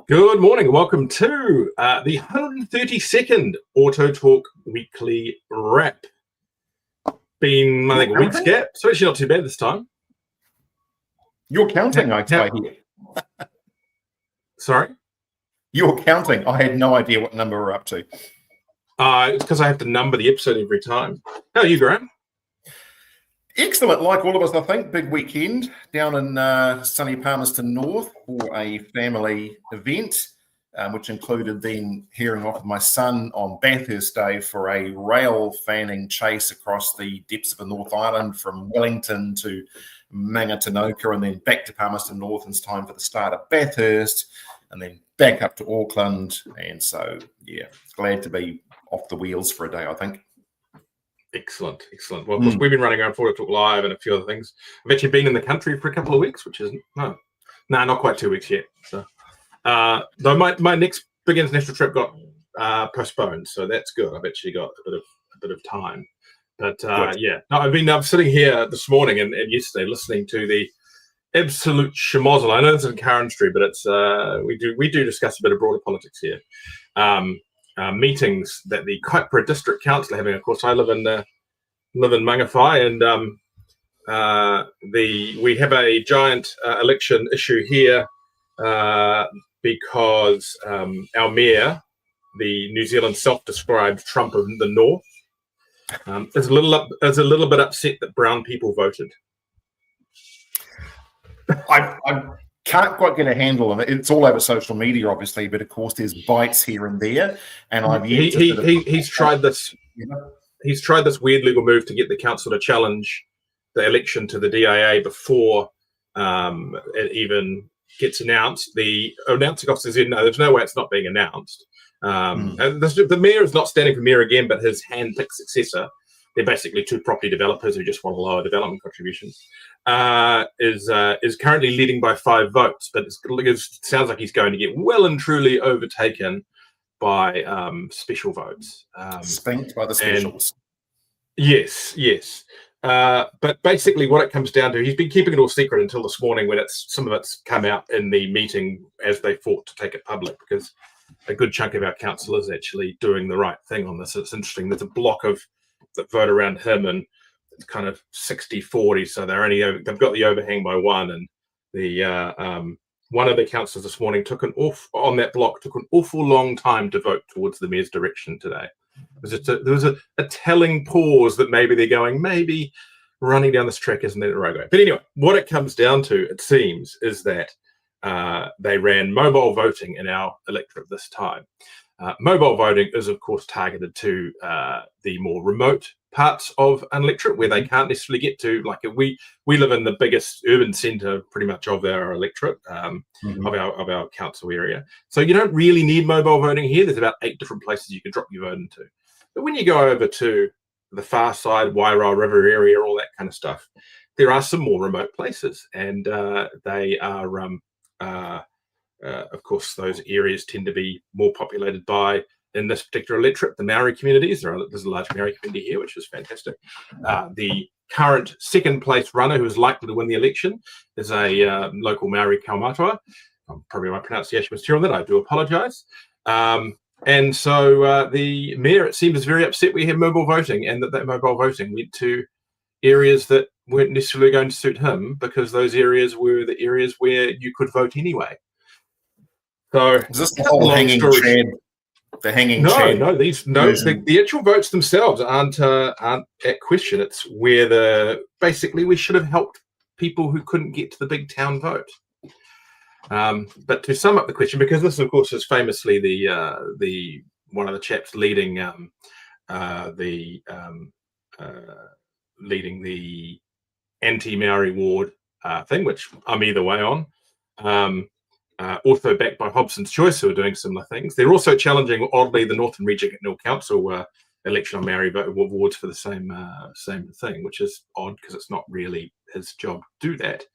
Good morning. Welcome to the 132nd AutoTalk Weekly Wrap. Been, I think, a week's gap, so actually not too bad this time. You're counting, I hear. Sorry? You're counting. I had no idea what number we're up to. It's because I have to number the episode every time. How are you, Graham? Excellent. Like all of us, I think. Big weekend down in sunny Palmerston North for a family event, which included then hearing off with my son on Bathurst Day for a rail fanning chase across the depths of the North Island from Wellington to Mangatanoka and then back to Palmerston North. And it's time for the start of Bathurst and then back up to Auckland. And so, yeah, glad to be off the wheels for a day, I think. Excellent. Well, of course, we've been running around AutoTalk Live and a few other things. I've actually been in the country for a couple of weeks, which is not quite 2 weeks yet. So, though my next big international trip got postponed, so that's good. I've actually got a bit of time. But I'm sitting here this morning and yesterday listening to the absolute schmozzle. I know this isn't current history, but it's we do discuss a bit of broader politics here. Meetings that the Kaipara District Council are having. Of course, I live in Mangawhai, and we have a giant election issue here because our mayor, the New Zealand self-described Trump of the North, is a little bit upset that brown people voted. I can't quite get a handle on it. It's all over social media, obviously, but of course there's bites here and there. And he's tried this. He's tried this weird legal move to get the council to challenge the election to the DIA before it even gets announced. The announcing officer said, no, there's no way it's not being announced. And the mayor is not standing for mayor again, but his hand-picked successor, they're basically two property developers who just want to lower development contributions, is currently leading by 5 votes, but it sounds like he's going to get well and truly overtaken by special votes. Spanked by the specials. Yes. But basically what it comes down to, he's been keeping it all secret until this morning when some of it's come out in the meeting as they fought to take it public, because a good chunk of our council is actually doing the right thing on this. It's interesting. There's a block of that vote around him, and it's kind of 60-40, so they've got the overhang by one. And the one of the councillors this morning took an awful long time to vote towards the mayor's direction today. There was a telling pause that maybe they're going, maybe running down this track isn't the right way. But anyway, what it comes down to, it seems, is that they ran mobile voting in our electorate this time. Mobile voting is, of course, targeted to the more remote parts of an electorate where they can't necessarily get to. Like we live in the biggest urban centre, pretty much, of our electorate, of our council area. So you don't really need mobile voting here. There's about 8 different places you can drop your vote into. But when you go over to the far side, Wairau River area, all that kind of stuff, there are some more remote places, and they are. Of course, those areas tend to be more populated by, in this particular electorate, the Maori communities. There's a large Maori community here, which is fantastic. The current second place runner who is likely to win the election is a local Maori kaumātua. Probably my pronunciation was terrible, I do apologise. And so the mayor, it seems, is very upset we have mobile voting, and that mobile voting went to areas that weren't necessarily going to suit him, because those areas were the areas where you could vote anyway. So is this the whole hanging chad? The hanging chad? No. The actual votes themselves aren't at question. It's where basically we should have helped people who couldn't get to the big town vote. But to sum up the question, because this, of course, is famously the one of the chaps leading the anti-Maori ward thing, which I'm either way on. Also backed by Hobson's Choice, who are doing similar things. They're also challenging, oddly, the Northern Regional Council election on Maori wards for the same thing, which is odd because it's not really his job to do that.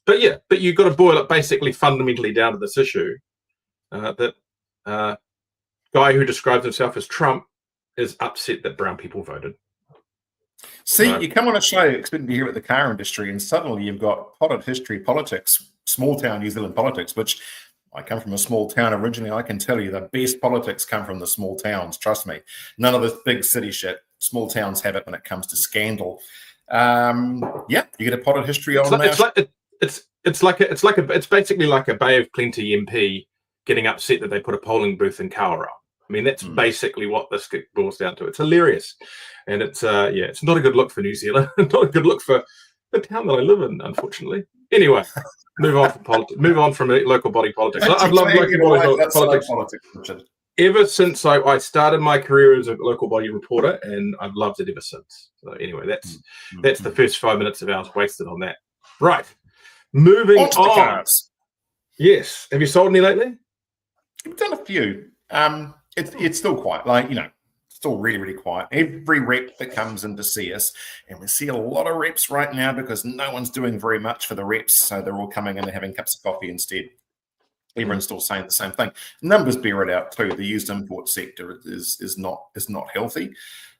But you've got to boil it basically fundamentally down to this issue that guy who describes himself as Trump is upset that brown people voted. See, you come on a show expecting to hear about the car industry, and suddenly you've got potted history politics, small town New Zealand politics, which I come from a small town originally. I can tell you the best politics come from the small towns. Trust me. None of this big city shit. Small towns have it when it comes to scandal. Yeah, you get a potted history on that. It's basically like a Bay of Plenty MP getting upset that they put a polling booth in Kawerau. I mean, that's basically what this boils down to. It's hilarious, and it's it's not a good look for New Zealand. Not a good look for the town that I live in, unfortunately. Anyway, move on from politics. Move on from local body politics. I've loved local body politics ever since I started my career as a local body reporter, and I've loved it ever since. So anyway, that's the first 5 minutes of ours wasted on that. Right, moving on. Yes, have you sold any lately? We've done a few. It's still quiet, still really, really quiet. Every rep that comes in to see us, and we see a lot of reps right now because no one's doing very much for the reps, so they're all coming in and having cups of coffee instead. Everyone's still saying the same thing. Numbers bear it out too. The used import sector is not healthy.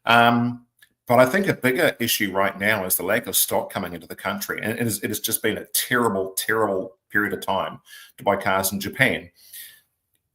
But I think a bigger issue right now is the lack of stock coming into the country, and it has just been a terrible, terrible period of time to buy cars in Japan.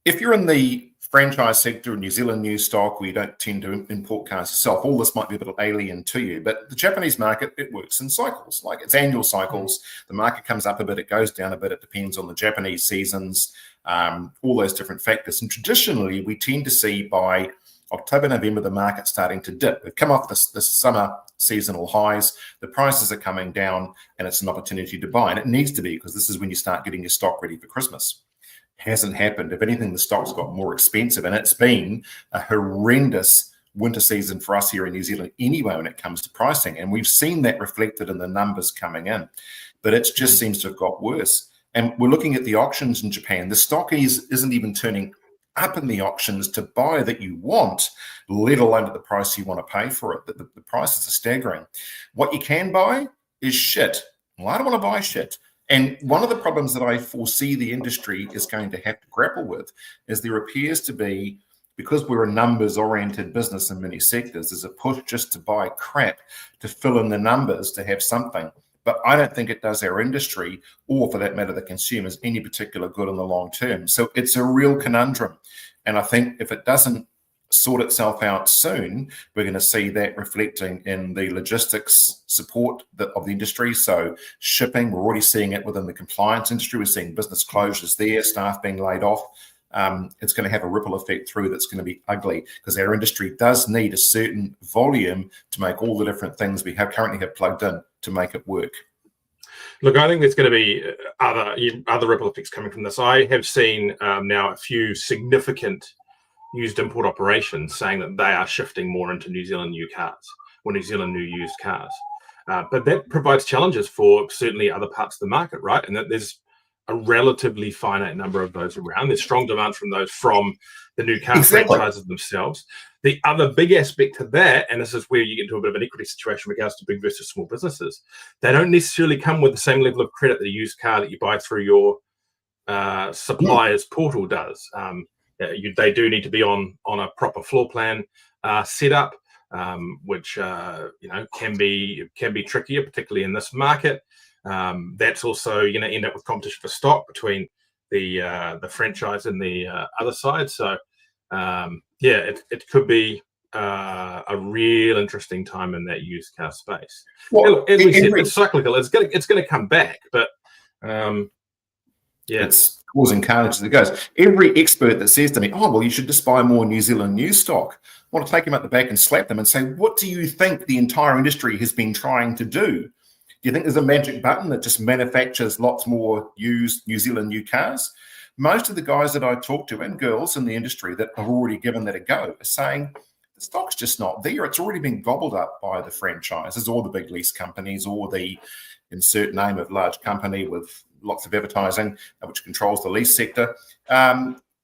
If you're in the franchise sector in New Zealand new stock, where you don't tend to import cars yourself, all this might be a bit alien to you. But the Japanese market, it works in cycles, like it's annual cycles. The market comes up a bit, it goes down a bit. It depends on the Japanese seasons, all those different factors. And traditionally, we tend to see by October, November, the market starting to dip. We've come off this summer seasonal highs. The prices are coming down, and it's an opportunity to buy. And it needs to be, because this is when you start getting your stock ready for Christmas. Hasn't happened. If anything, the stock's got more expensive, and it's been a horrendous winter season for us here in New Zealand anyway when it comes to pricing, and we've seen that reflected in the numbers coming in, but it just seems to have got worse. And we're looking at the auctions in Japan. The stock isn't even turning up in the auctions to buy that you want, let alone at the price you want to pay for it. The prices are staggering. What you can buy is shit. Well, I don't want to buy shit. And one of the problems that I foresee the industry is going to have to grapple with is there appears to be, because we're a numbers-oriented business in many sectors, there's a push just to buy crap to fill in the numbers to have something. But I don't think it does our industry, or for that matter, the consumers, any particular good in the long term. So it's a real conundrum. And I think if it doesn't sort itself out soon, we're going to see that reflecting in the logistics support of the industry. So shipping, we're already seeing it within the compliance industry. We're seeing business closures there, staff being laid off. It's going to have a ripple effect through that's going to be ugly, because our industry does need a certain volume to make all the different things we currently have plugged in to make it work. Look, I think there's going to be other ripple effects coming from this. I have seen now a few significant used import operations saying that they are shifting more into New Zealand new cars, or New Zealand new used cars. But that provides challenges for certainly other parts of the market, right? And that there's a relatively finite number of those around. There's strong demand from the new car franchises themselves. The other big aspect to that, and this is where you get into a bit of an equity situation in regards to big versus small businesses, they don't necessarily come with the same level of credit that a used car that you buy through your supplier's portal does. They do need to be on a proper floor plan setup, which can be trickier, particularly in this market. That's also going to end up with competition for stock between the franchise and the other side. So it could be a real interesting time in that used car space. Well, as we said, it's cyclical. It's going to come back, but it's causing carnage as it goes. Every expert that says to me, "Oh, well, you should just buy more New Zealand new stock," I want to take them at the back and slap them and say, "What do you think the entire industry has been trying to do? Do you think there's a magic button that just manufactures lots more used New Zealand new cars?" Most of the guys that I talk to, and girls in the industry that have already given that a go, are saying the stock's just not there. It's already been gobbled up by the franchises or the big lease companies or the insert name of large company with lots of advertising, which controls the lease sector.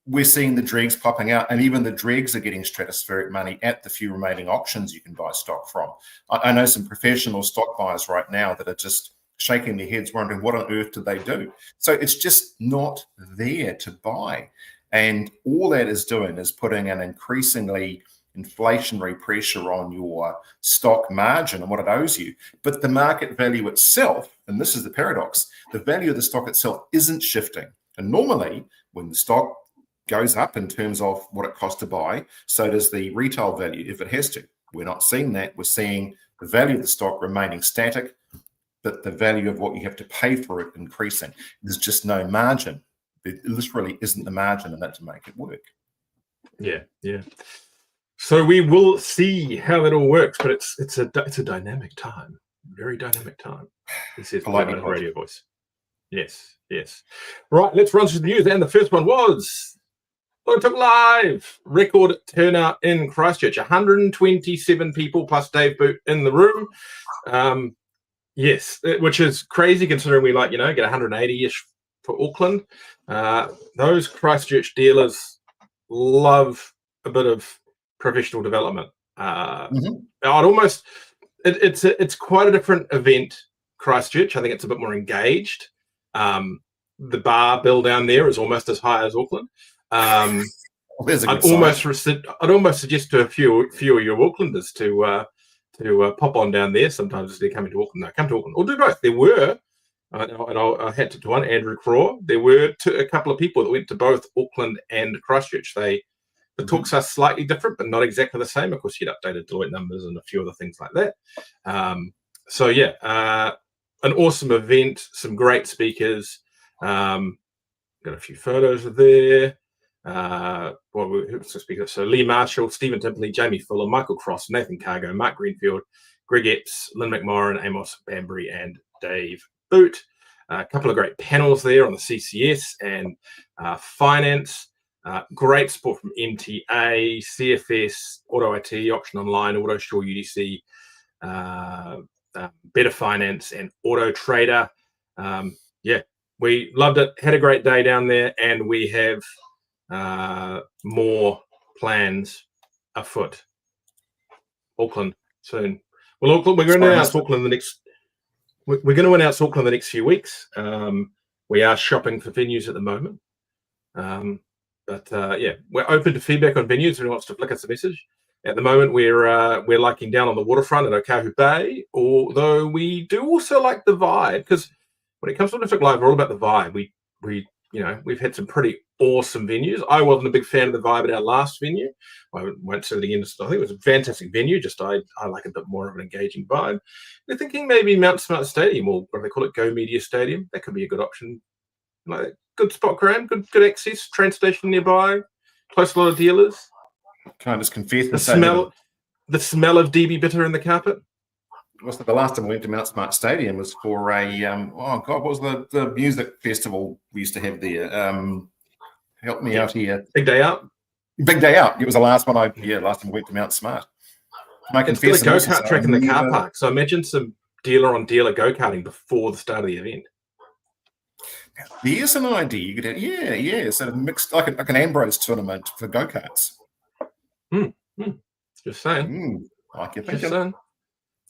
We're seeing the dregs popping out, and even the dregs are getting stratospheric money at the few remaining auctions you can buy stock from. I know some professional stock buyers right now that are just shaking their heads wondering what on earth did they do. So it's just not there to buy. And all that is doing is putting an increasingly inflationary pressure on your stock margin and what it owes you. But the market value itself, and this is the paradox, the value of the stock itself isn't shifting. And normally, when the stock goes up in terms of what it costs to buy, so does the retail value if it has to. We're not seeing that. We're seeing the value of the stock remaining static, but the value of what you have to pay for it increasing. There's just no margin. There literally isn't the margin in that to make it work. Yeah. So we will see how that all works, but it's a dynamic time, very dynamic time. He says politely in his radio voice. Yes. Right, let's run through the news. And the first one was AutoTalk Live. Record turnout in Christchurch. 127 people plus Dave Boot in the room. Yes, which is crazy considering we get 180-ish for Auckland. Those Christchurch dealers love a bit of professional development. It's quite a different event, Christchurch. I think it's a bit more engaged. The bar bill down there is almost as high as Auckland. I'd almost suggest to a few of your Aucklanders to pop on down there sometimes as they're coming to Auckland. No, come to Auckland or do both. There were, and I had to one, Andrew Craw. There were a couple of people that went to both Auckland and Christchurch. The talks are slightly different, but not exactly the same. Of course, you'd updated Deloitte numbers and a few other things like that. An awesome event, some great speakers. Got a few photos of there. Who's the speaker? So Lee Marshall, Stephen Timperley, Jamie Fuller, Michael Cross, Nathan Cargo, Mark Greenfield, Greg Epps, Lynn McMorrin, Amos Banbury, and Dave Boot. A couple of great panels there on the CCS and finance. Great support from MTA, CFS, Auto IT, Auction Online, Auto Shore UDC, Better Finance, and Auto Trader. We loved it. Had a great day down there, and we have more plans afoot. Auckland soon. Well, Auckland, we're going to announce Auckland the next. We're going to announce Auckland the next few weeks. We are shopping for venues at the moment. We're open to feedback on venues. If anyone wants to flick us a message. At the moment, we're liking down on the waterfront at Okahu Bay, although we do also like the vibe, because when it comes to AutoTalk Live, we're all about the vibe. We've had some pretty awesome venues. I wasn't a big fan of the vibe at our last venue. I won't say it again. I think it was a fantastic venue. Just I like a bit more of an engaging vibe. We're thinking maybe Mount Smart Stadium, or what do they call it, Go Media Stadium. That could be a good option. Good spot ground, good access, train station nearby, close to a lot of dealers. Can I just confess the smell of DB bitter in the carpet? The last time we went to Mount Smart Stadium was for a what was the music festival we used to have there? Help me out here. Big Day Out. Big Day Out. It was the last one. Last time we went to Mount Smart. It's still a go-kart track in the car park. So imagine some dealer on dealer go-karting before the start of the event. There's an idea. You could have, sort of mixed like an Ambrose tournament for go-karts. Just saying. Like you're Just thinking. saying.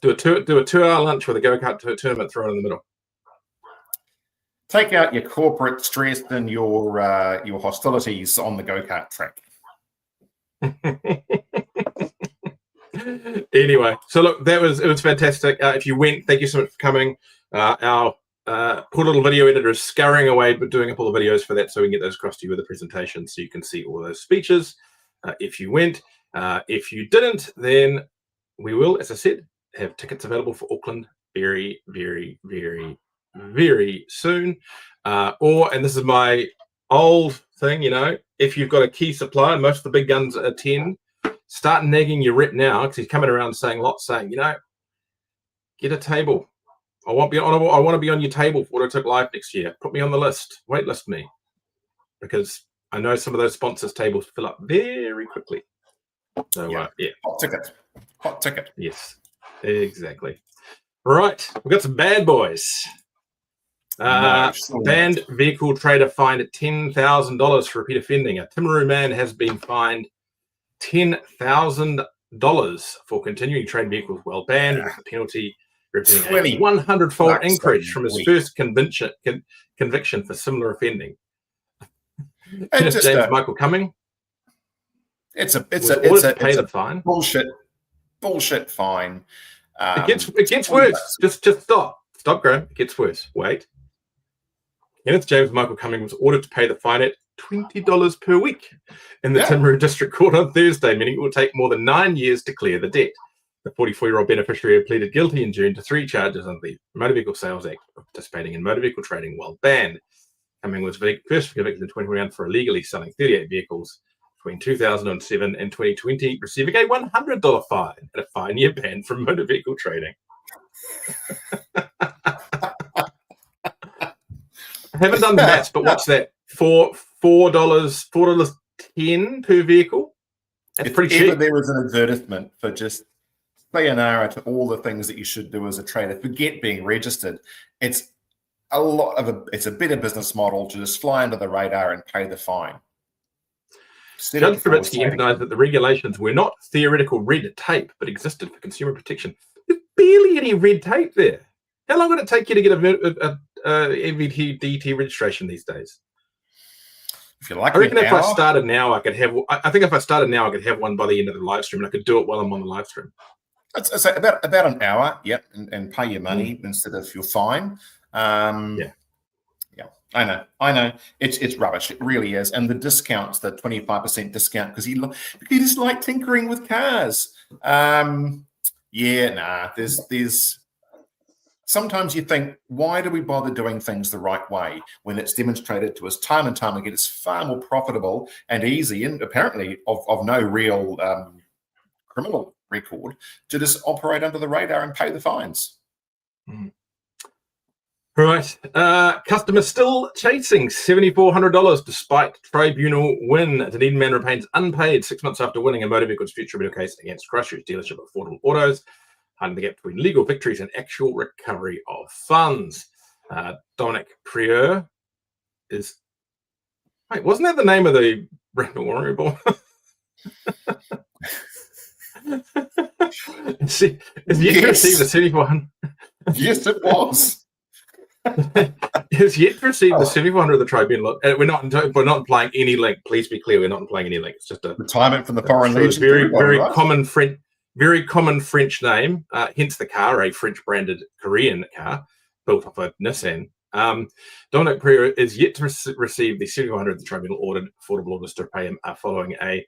Do a 2-hour lunch with a go-kart tournament thrown in the middle. Take out your corporate stress and your hostilities on the go-kart track. Anyway, so look, it was fantastic. If you went, thank you so much for coming. Our poor little video editor is scurrying away, but doing up all the videos for that, so we can get those across to you with the presentation, so you can see all those speeches. If you went, if you didn't, then we will, as I said, have tickets available for Auckland very, very, very, very soon. And this is my old thing, if you've got a key supplier, most of the big guns attend, start nagging your rep now, because he's coming around saying, get a table. I want to be on your table for AutoTalk Live next year. Put me on the list. Waitlist me, because I know some of those sponsors' tables fill up very quickly. So hot ticket. Yes, exactly. Right, we've got some bad boys. Banned vehicle trader fined $10,000 for repeat offending. A Timaru man has been fined $10,000 for continuing to trade vehicles while banned, with the penalty representing a 100-fold increase from his first conviction for similar offending. James Michael Cumming. It's a fine. Bullshit fine. It gets worse. Just stop, Graham. It gets worse. Wait. Kenneth James Michael Cumming was ordered to pay the fine at $20 per week in the Timaru District Court on Thursday, meaning it will take more than 9 years to clear the debt. The 44-year-old beneficiary had pleaded guilty in June to 3 charges under the Motor Vehicle Sales Act of participating in motor vehicle trading while banned. Cumming was first convicted in 2021 for illegally selling 38 vehicles between 2007 and 2020, receiving a $100 fine and a 5-year ban from motor vehicle trading. I haven't done the maths, but what's that? $4.10 per vehicle? That's pretty cheap. There was an advertisement for just sayonara to all the things that you should do as a trader. Forget being registered. It's it's a better business model to just fly under the radar and pay the fine. Judge Kravitsky emphasized that the regulations were not theoretical red tape, but existed for consumer protection. There's barely any red tape there. How long would it take you to get a MVT registration these days? If you like, I reckon if I started now, I could have. I think if I started now, I could have one by the end of the live stream, and I could do it while I'm on the live stream. It's about an hour, and pay your money instead of your fine. I know. It's rubbish. It really is. And the discounts, the 25% discount, because he just like tinkering with cars. There's sometimes you think, why do we bother doing things the right way when it's demonstrated to us time and time again? It's far more profitable and easy, and apparently of no real criminal record, to just operate under the radar and pay the fines. Right. Customers still chasing $7,400 despite tribunal win. Dunedin man remains unpaid 6 months after winning a motor vehicle dispute tribunal case against Christchurch dealership Affordable Autos, hiding the gap between legal victories and actual recovery of funds. Dominic Prieur is... Wait, wasn't that the name of the Brandon Warrior Ball? Is yet to receive the $7,400. Yes, it was. Is yet to receive the $7,400 of the tribunal. We're not implying any link. Please be clear, we're not implying any link. It's just a retirement from the Foreign Legion. Very common French name. Hence the car, a French branded Korean car built off a Nissan. Dominic Prieur is yet to receive the $7,400 of the tribunal ordered Affordable Autos to pay him following a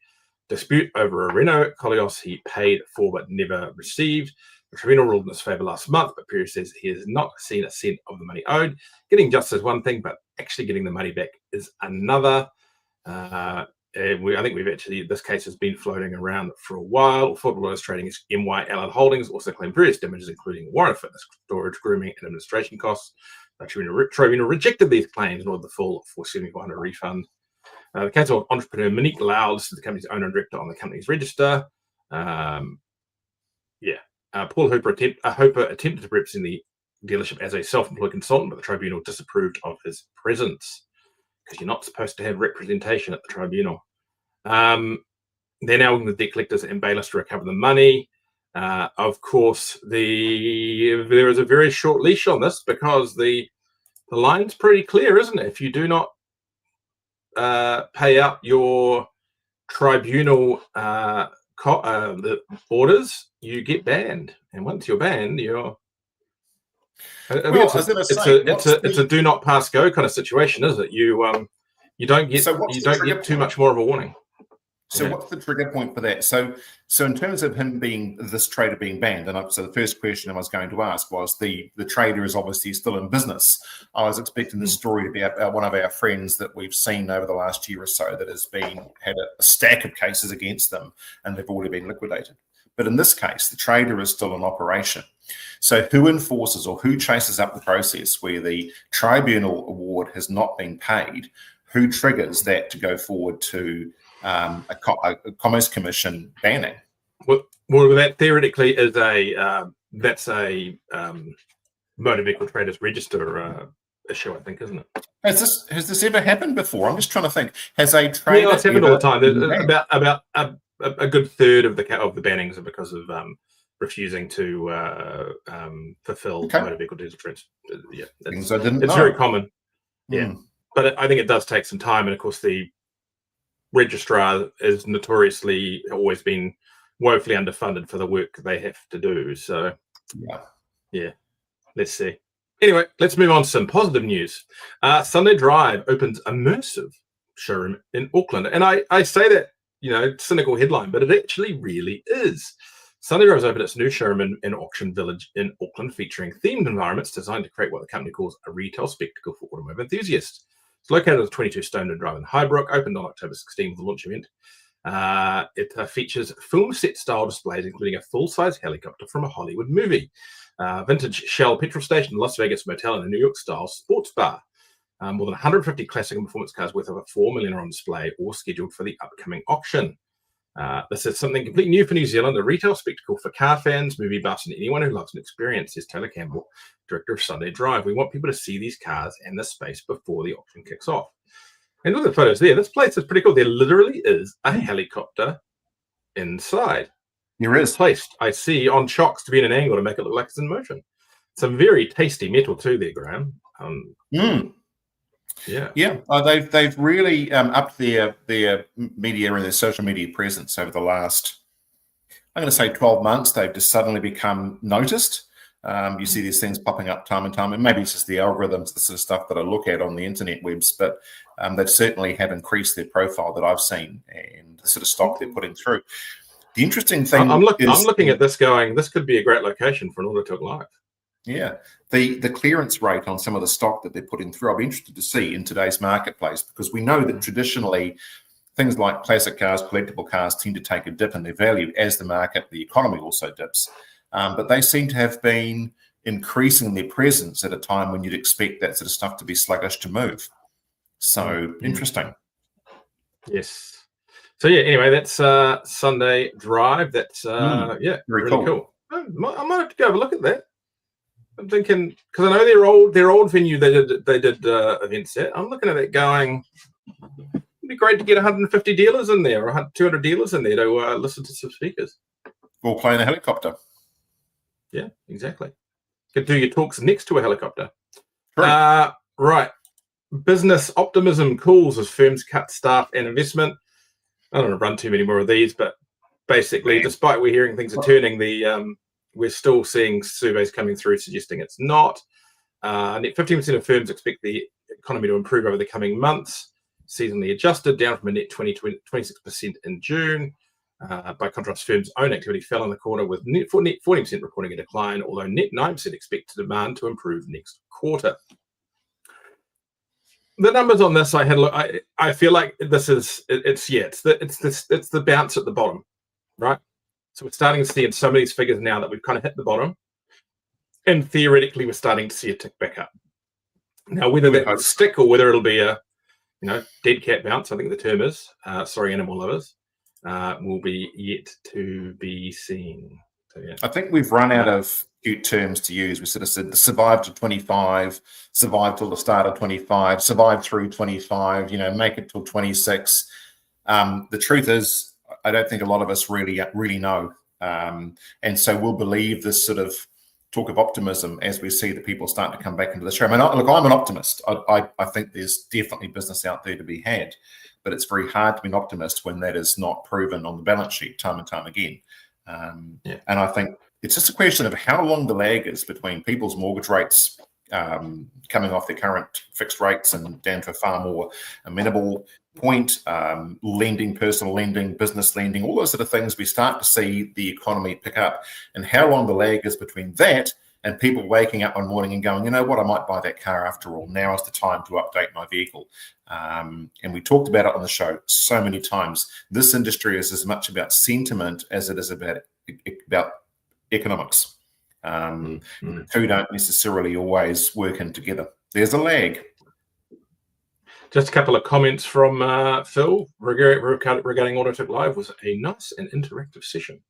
dispute over a Renault Koleos he paid for but never received. The tribunal ruled in his favour last month, but Prieur says he has not seen a cent of the money owed. Getting justice is one thing, but actually getting the money back is another. I think this case has been floating around for a while. Affordable Autos Trading is MY Allen Holdings also claimed various damages, including warrant fitness, storage, grooming, and administration costs. The tribunal rejected these claims and ordered the full $4,700 refund. The case of entrepreneur Monique Louds, the company's owner and director on the company's register. Paul Hooper attempted to represent the dealership as a self-employed consultant, but the tribunal disapproved of his presence because you're not supposed to have representation at the tribunal. They're now working with debt collectors and bailiffs to recover the money. Of course, there is a very short leash on this because the line's pretty clear, isn't it? If you do not pay out your tribunal the orders, you get banned, and once you're banned, it's a do not pass go kind of situation, is it? You don't get too much more of a warning. So what's the trigger point for that? So in terms of him this trader being banned, so the first question I was going to ask was the trader is obviously still in business. I was expecting this story to be about one of our friends that we've seen over the last year or so that had a stack of cases against them and they've already been liquidated. But in this case, the trader is still in operation. So who enforces or who chases up the process where the tribunal award has not been paid? Who triggers that to go forward to a Commerce Commission banning? Well, that theoretically is a motor vehicle traders register issue, I think, isn't it? Has this ever happened before? I'm just trying to think. Has a trader? Yeah, it's happened all the time. There's about a good third of the bannings are because of refusing to fulfill motor vehicle diesel trades. It's very common. Yeah, but I think it does take some time, and of course the registrar is notoriously always been woefully underfunded for the work they have to do. So, yeah, let's see. Anyway, let's move on to some positive news. Sunday Drive opens immersive showroom in Auckland. And I say that, cynical headline, but it actually really is. Sunday Drive has opened its new showroom in Auction Village in Auckland, featuring themed environments designed to create what the company calls a retail spectacle for automotive enthusiasts. It's located at 22 Stoneman Drive in Highbrook, opened on October 16 with the launch event. It features film set style displays, including a full-size helicopter from a Hollywood movie, vintage Shell petrol station, Las Vegas motel, and a New York style sports bar. More than 150 classic and performance cars worth over $4 million are on display or scheduled for the upcoming auction. This is something completely new for New Zealand, a retail spectacle for car fans, movie buffs, and anyone who loves an experience, says Taylor Campbell, director of Sunday Drive. We want people to see these cars and this space before the auction kicks off. And look at the photos there. This place is pretty cool. There literally is a helicopter inside. There is. Placed, I see, on chocks to be in an angle to make it look like it's in motion. Some very tasty metal too there, Graham. Yeah. They've really upped their media and their social media presence over the last, I'm going to say 12 months. They've just suddenly become noticed. You see these things popping up time and time, and maybe it's just the algorithms, the sort of stuff that I look at on the internet webs, but they certainly have increased their profile that I've seen and the sort of stock they're putting through. The interesting thing I'm looking at this going, this could be a great location for an AutoTalk Live. Yeah, the clearance rate on some of the stock that they're putting through, I'll be interested to see in today's marketplace, because we know that traditionally things like classic cars, collectible cars tend to take a dip in their value as the economy also dips. But they seem to have been increasing their presence at a time when you'd expect that sort of stuff to be sluggish to move. So interesting. Yes. So anyway, that's Sunday Drive. That's really cool. I might have to go have a look at that. I'm thinking, because I know their old venue they did events at. I'm looking at it going, it'd be great to get 150 dealers in there or 200 dealers in there to listen to some speakers. Or play in a helicopter. Yeah, exactly. Could do your talks next to a helicopter. Right. Business optimism cools as firms cut staff and investment. I don't want to run too many more of these, but basically, despite we're hearing things are turning, we're still seeing surveys coming through suggesting it's not. 15% of firms expect the economy to improve over the coming months, seasonally adjusted, down from a net 26% in June. By contrast, firms' own activity fell in the quarter, with net 40% recording a decline, although net 9% expect demand to improve next quarter. The numbers on this, I feel like this is it's the bounce at the bottom, right? So we're starting to see in some of these figures now that we've kind of hit the bottom, and theoretically we're starting to see a tick back up. Now, whether that will stick or whether it'll be a dead cat bounce, I think the term is, animal lovers, will be yet to be seen. So, yeah. I think we've run out of cute terms to use. We sort of said survive to 25, survive till the start of 25, survive through 25, make it till 26. The truth is, I don't think a lot of us really know. And so we'll believe this sort of talk of optimism as we see the people start to come back into the show. I mean, look, I'm an optimist. I think there's definitely business out there to be had, but it's very hard to be an optimist when that is not proven on the balance sheet time and time again. And I think it's just a question of how long the lag is between people's mortgage rates coming off their current fixed rates and down to a far more amenable point, lending, personal lending, business lending, all those sort of things. We start to see the economy pick up, and how long the lag is between that and people waking up one morning and going, you know what, I might buy that car after all. Now is the time to update my vehicle. And we talked about it on the show so many times. This industry is as much about sentiment as it is about economics. The two don't necessarily always work in together. There's a lag. Just a couple of comments from Phil regarding AutoTalk Live. Was a nice and interactive session.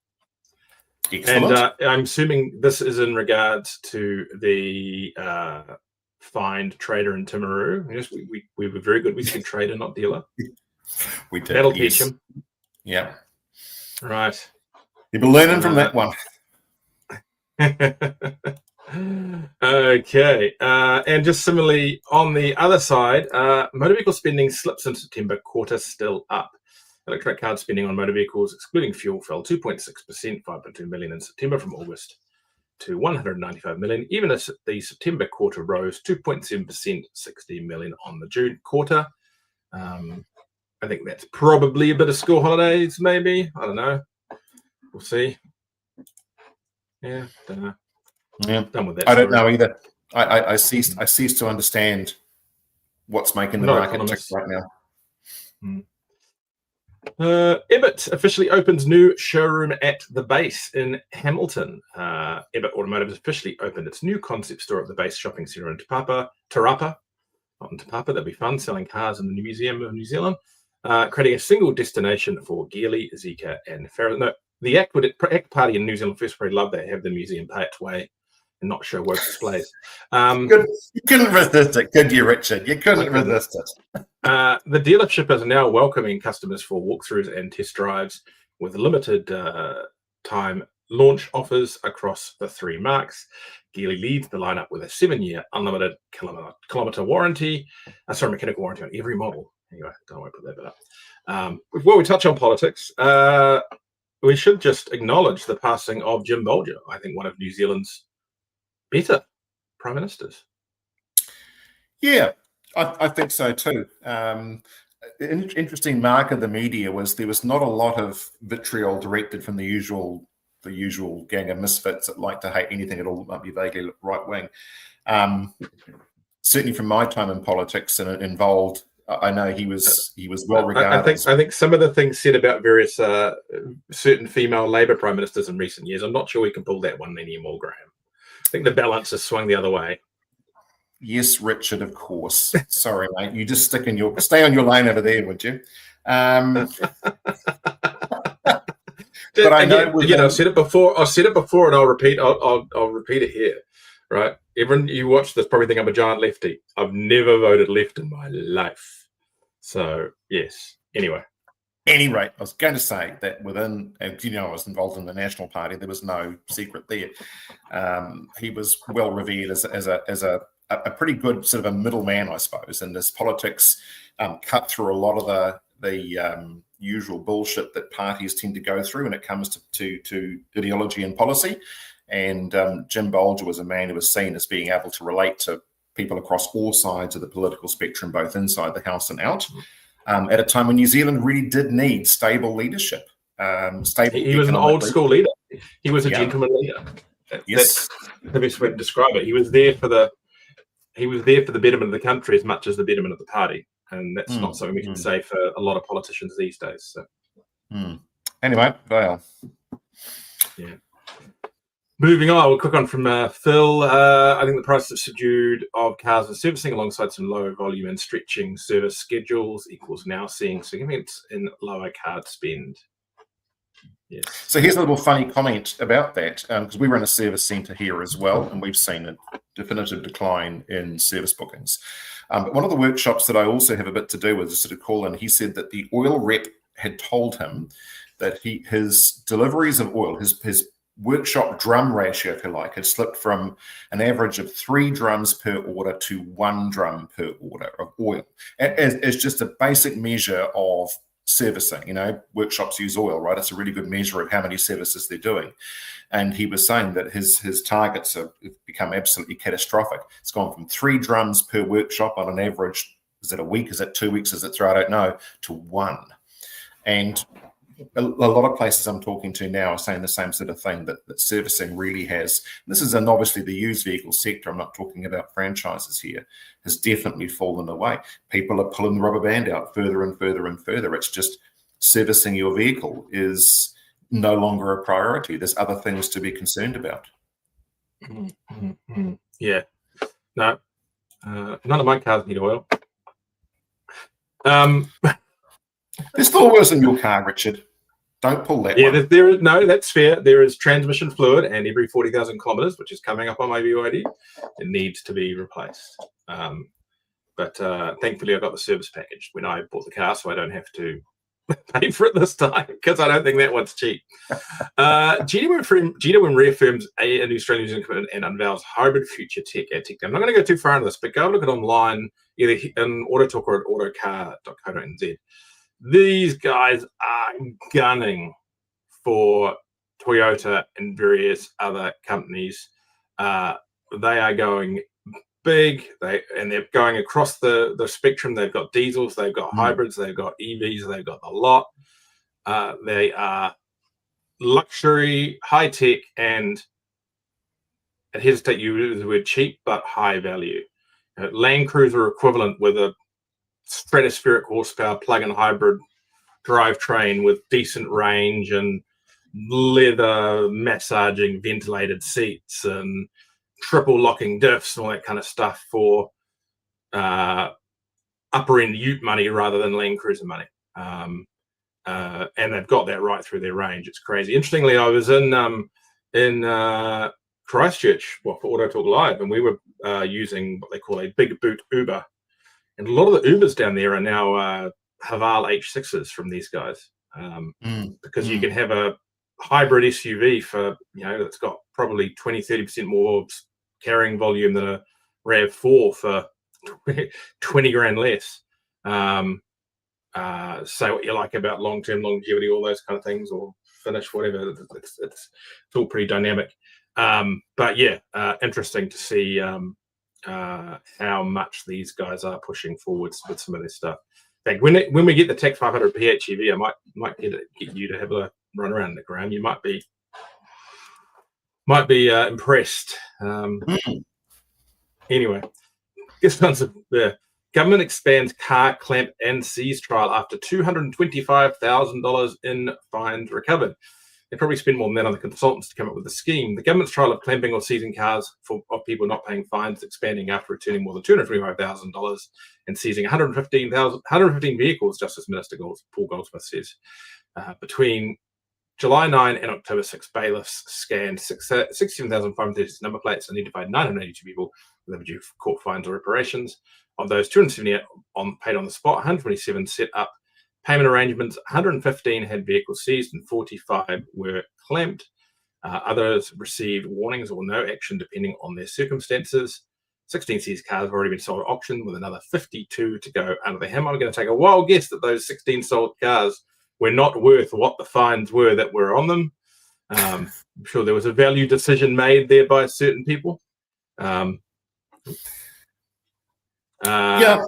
Excellent. And I'm assuming this is in regards to the fined trader in Timaru. Yes, we were very good. We said trader, not dealer. We did. That'll teach him. Yeah. Right. You've been learning from that one. Okay. And just similarly, on the other side, motor vehicle spending slips in September quarter, still up. Electronic card spending on motor vehicles, excluding fuel, fell 2.6%, 5.2 million in September from August to 195 million, even as the September quarter rose 2.7%, 60 million on the June quarter. I think that's probably a bit of school holidays, maybe. I don't know. We'll see. Yeah, don't know. Yeah, Done with that. I don't know either. I cease to understand what's making the market tick right now. Ebbett officially opens new showroom at the base in Hamilton. Ebbett Automotive has officially opened its new concept store at the base shopping centre in Te Papa, not in Te Papa, that'd be fun, selling cars in the Museum of New Zealand, creating a single destination for Geely, Zika, and Farrow. No, the ACT Party in New Zealand First probably love that, have the museum pay its way and not show woke displays. You couldn't resist it, could you, Richard? You couldn't resist it. The dealership is now welcoming customers for walkthroughs and test drives with limited time launch offers across the three marques. Geely leads the lineup with a 7-year unlimited kilometer warranty. Mechanical warranty on every model. Anyway, don't want to put that bit up. Before we touch on politics, we should just acknowledge the passing of Jim Bolger, I think one of New Zealand's better prime ministers. Yeah, I think so too. Interesting mark of the media was there was not a lot of vitriol directed from the usual gang of misfits that like to hate anything at all that might be vaguely right wing. Certainly from my time in politics and it involved, I know he was well regarded. I think some of the things said about various certain female Labour prime ministers in recent years, I'm not sure we can pull that one anymore, Graham. I think the balance has swung the other way. Yes, Richard, of course. Sorry, mate. You just stay on your lane over there, would you? But I know I've said it before, and I'll repeat it here. Right? Everyone you watch this probably think I'm a giant lefty. I've never voted left in my life. So yes. Anyway. Anyway, I was going to say that within, and I was involved in the National Party. There was no secret there. He was well revered as a pretty good sort of a middleman, I suppose, and his politics cut through a lot of the usual bullshit that parties tend to go through when it comes to ideology and policy. And Jim Bolger was a man who was seen as being able to relate to people across all sides of the political spectrum, both inside the House and out, at a time when New Zealand really did need stable leadership. He was an old school leader. He was a gentleman leader. Yes. That's the best way to describe it. He was there for the betterment of the country as much as the betterment of the party. And that's not something we can say for a lot of politicians these days. So. Anyway, well. Yeah. Moving on, we'll click on from Phil. I think the price of subdued of cars and servicing alongside some lower volume and stretching service schedules equals now seeing significance in lower card spend. Yes. So here's a little funny comment about that, because we run a service centre here as well, and we've seen a definitive decline in service bookings. But one of the workshops that I also have a bit to do with is sort of call in. He said that the oil rep had told him that his deliveries of oil, his workshop drum ratio, if you like, had slipped from an average of 3 drums per order to 1 drum per order of oil. As just a basic measure of servicing. Workshops use oil, right? It's a really good measure of how many services they're doing. And he was saying that his targets have become absolutely catastrophic. It's gone from 3 drums per workshop on an average. Is it a week? Is it 2 weeks? Is it 3? I don't know. To 1. And a lot of places I'm talking to now are saying the same sort of thing, that servicing really has, this is obviously the used vehicle sector, I'm not talking about franchises here, has definitely fallen away. People are pulling the rubber band out further and further and further. It's just servicing your vehicle is no longer a priority. There's other things to be concerned about. Yeah. No, none of my cars need oil. There's still oil in your car, Richard. Don't pull that one. No, that's fair. There is transmission fluid, and every 40,000 kilometres, which is coming up on my BYD, it needs to be replaced. But thankfully, I got the service package when I bought the car, so I don't have to pay for it this time, because I don't think that one's cheap. GWIN reaffirms a new Australian commitment and unveils hybrid future tech at TechDown. I'm not going to go too far into this, but go look at it online, either in AutoTalk or at autocar.co.nz. These guys are gunning for Toyota, and various other companies. They are going big. They're going across the spectrum. They've got diesels, they've got hybrids, they've got EVs, they've got the lot. They are luxury, high tech, and I hesitate to use the word cheap, but high value. Land Cruiser equivalent with a stratospheric horsepower plug-in hybrid drivetrain with decent range and leather massaging ventilated seats and triple locking diffs and all that kind of stuff for upper end ute money rather than Land Cruiser money. And they've got that right through their range. It's crazy. Interestingly, I was in Christchurch for AutoTalk Live, and we were using what they call a big boot Uber. And a lot of the Ubers down there are now Haval H6s from these guys, because you can have a hybrid SUV for, that's got probably 20-30% more carrying volume than a RAV4 for 20 grand less. Say what you like about long-term longevity, all those kind of things, or finish, whatever. It's all pretty dynamic. But yeah, interesting to see how much these guys are pushing forwards with some of this stuff. In fact, when we get the Tech 500 PHEV, I might get you to have a run around it, Graham. You might be impressed. Anyway, this one's the government expands car clamp and seize trial after $225,000 in fines recovered. They probably spend more than that on the consultants to come up with the scheme. The government's trial of clamping or seizing cars of people not paying fines expanding after returning more than $225,000 and seizing 115 vehicles, Justice Minister Paul Goldsmith says. Between July 9 and October 6, bailiffs scanned 67,536 number plates and identified 982 people with overdue court fines or reparations. Of those, 270 paid on the spot, 127 set up payment arrangements, 115 had vehicles seized, and 45 were clamped. Others received warnings or no action depending on their circumstances. 16 seized cars have already been sold at auction, with another 52 to go under the hammer. I'm going to take a wild guess that those 16 sold cars were not worth what the fines were that were on them. I'm sure there was a value decision made there by certain people. Yeah.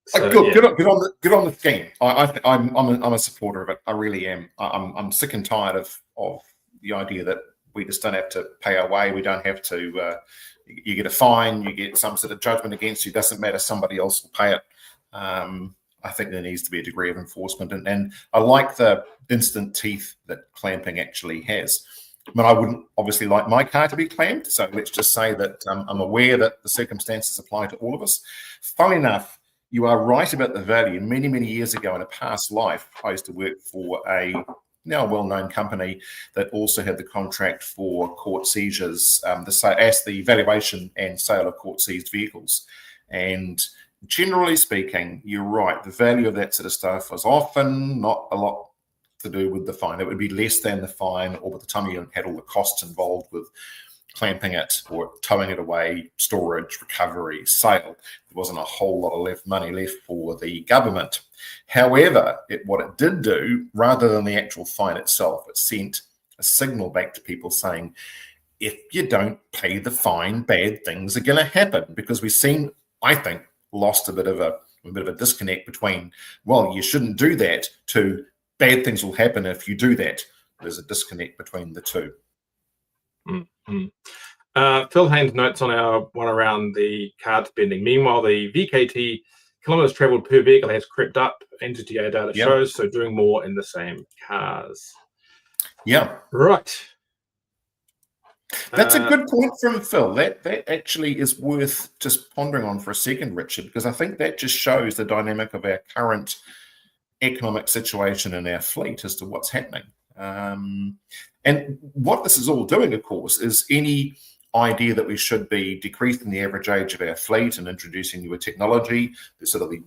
So, good on the scheme. I'm a supporter of it. I really am. I'm sick and tired of the idea that we just don't have to pay our way. We don't have to. You get a fine. You get some sort of judgment against you. Doesn't matter. Somebody else will pay it. I think there needs to be a degree of enforcement, and I like the instant teeth that clamping actually has. I mean, I wouldn't obviously like my car to be clamped, so let's just say that I'm aware that the circumstances apply to all of us. Funnily enough, you are right about the value. Many, many years ago in a past life, I used to work for a now well-known company that also had the contract for court seizures, as the valuation and sale of court-seized vehicles. And generally speaking, you're right. The value of that sort of stuff was often not a lot to do with the fine. It would be less than the fine, or by the time you had all the costs involved with clamping it or towing it away, storage, recovery, sale, there wasn't a whole lot of money left for the government. However, what it did do, rather than the actual fine itself, it sent a signal back to people saying, if you don't pay the fine, bad things are going to happen. Because we've seen, I think, lost a bit of a disconnect between, well, you shouldn't do that, to bad things will happen if you do that. There's a disconnect between the two. Mm-hmm. Phil Haynes notes on our one around the card spending. Meanwhile, the VKT kilometers travelled per vehicle has crept up, NZTA data shows, so doing more in the same cars. Yeah. Right. That's a good point from Phil. That actually is worth just pondering on for a second, Richard, because I think that just shows the dynamic of our current economic situation in our fleet as to what's happening. And what this is all doing, of course, is any idea that we should be decreasing the average age of our fleet and introducing newer technology, the sort of the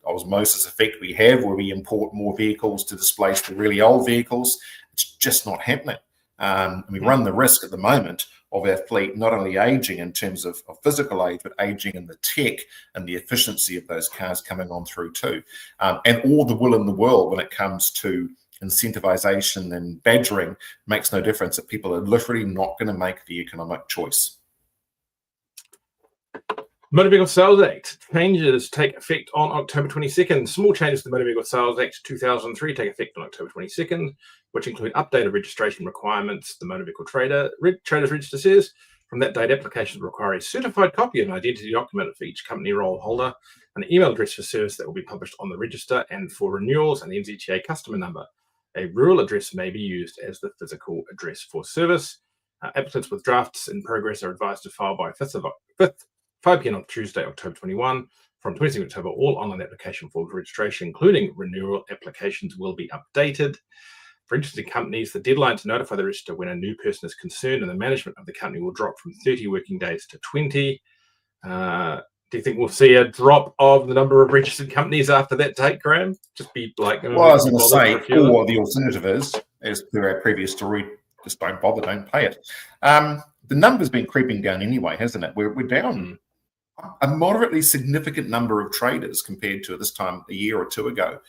osmosis effect we have where we import more vehicles to displace the really old vehicles. It's just not happening. And we run the risk at the moment of our fleet not only aging in terms of physical age, but aging in the tech and the efficiency of those cars coming on through too. And all the will in the world when it comes to incentivization and badgering makes no difference. That people are literally not going to make the economic choice. Motor Vehicle Sales Act changes take effect on October 22nd. Small changes to the Motor Vehicle Sales Act 2003 take effect on October 22nd, which include updated registration requirements. The Motor Vehicle Traders Register says from that date, applications require a certified copy of an identity document for each company role holder, an email address for service that will be published on the register, and for renewals, an NZTA customer number. A rural address may be used as the physical address for service. Applicants with drafts in progress are advised to file by 5 p.m. on Tuesday, October 21. From 22 October, all online application forms for registration, including renewal applications, will be updated. For interested companies, the deadline to notify the register when a new person is concerned and the management of the company will drop from 30 working days to 20. Do you think we'll see a drop of the number of registered companies after that date, Graham? Just be like, well, I was going to say, or the alternative is, as per our previous story, just don't bother, don't pay it. The number's been creeping down anyway, hasn't it? We're down a moderately significant number of traders compared to this time a year or two ago.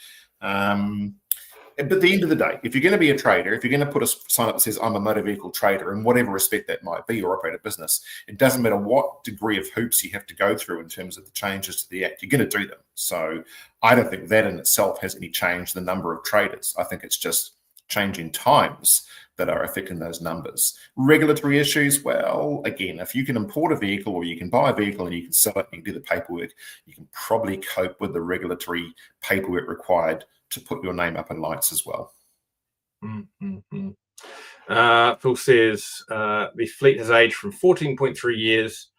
But at the end of the day, if you're going to be a trader, if you're going to put a sign up that says I'm a motor vehicle trader, in whatever respect that might be, or operate a business, it doesn't matter what degree of hoops you have to go through in terms of the changes to the Act, you're going to do them. So I don't think that in itself has any change the number of traders. I think it's just changing times that are affecting those numbers. Regulatory issues, well, again, if you can import a vehicle or you can buy a vehicle and you can sell it and you can do the paperwork, you can probably cope with the regulatory paperwork required to put your name up in lights as well. Phil says the fleet has aged from 14.3 years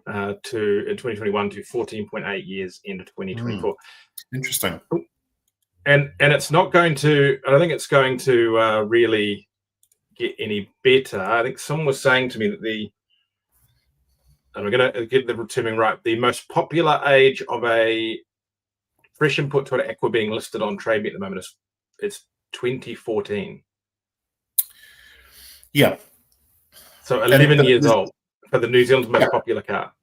in 2021 to 14.8 years into 2024. Interesting. And it's not going to, I don't think it's going to really get any better. I think someone was saying to me that and I'm going to get the terming right, the most popular age of a fresh input to an aqua being listed on TradeMe at the moment is 2014. Yeah. So 11 years old for the New Zealand's most popular car.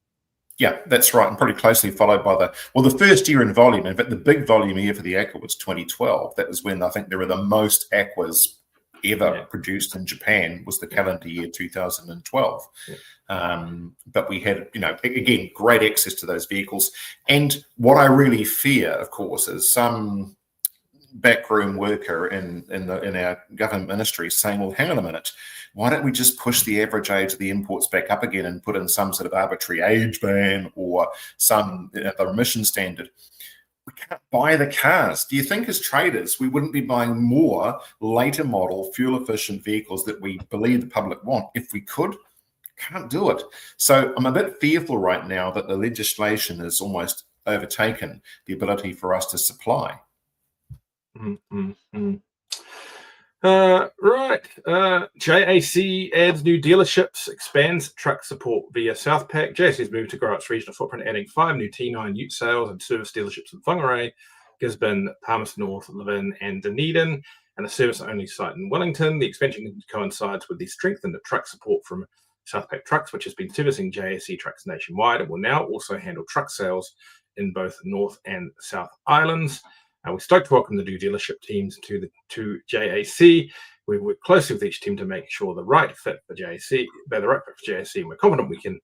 Yeah, that's right. And pretty closely followed by the first year in volume. In fact, the big volume year for the aqua was 2012. That was when I think there were the most aquas ever produced in Japan, was the calendar year 2012. But we had, again, great access to those vehicles. And what I really fear, of course, is some backroom worker in our government ministry saying, well, hang on a minute, why don't we just push the average age of the imports back up again and put in some sort of arbitrary age ban or some emission standard? We can't buy the cars. Do you think as traders, we wouldn't be buying more later model, fuel efficient vehicles that we believe the public want if we could? Can't do it. So I'm a bit fearful right now that the legislation has almost overtaken the ability for us to supply. Right. JAC adds new dealerships, expands truck support via Southpack. JAC has moved to grow its regional footprint, adding 5 new T9 ute sales and service dealerships in Whangarei, Gisborne, Palmerston North, Levin, and Dunedin, and a service-only site in Wellington. The expansion coincides with the strengthened truck support from Southpack Trucks, which has been servicing JAC trucks nationwide. It will now also handle truck sales in both North and South Islands. We're stoked to welcome the new dealership teams to JAC. We work closely with each team to make sure the right fit for JAC. They're the right fit for JAC, and we're confident we can.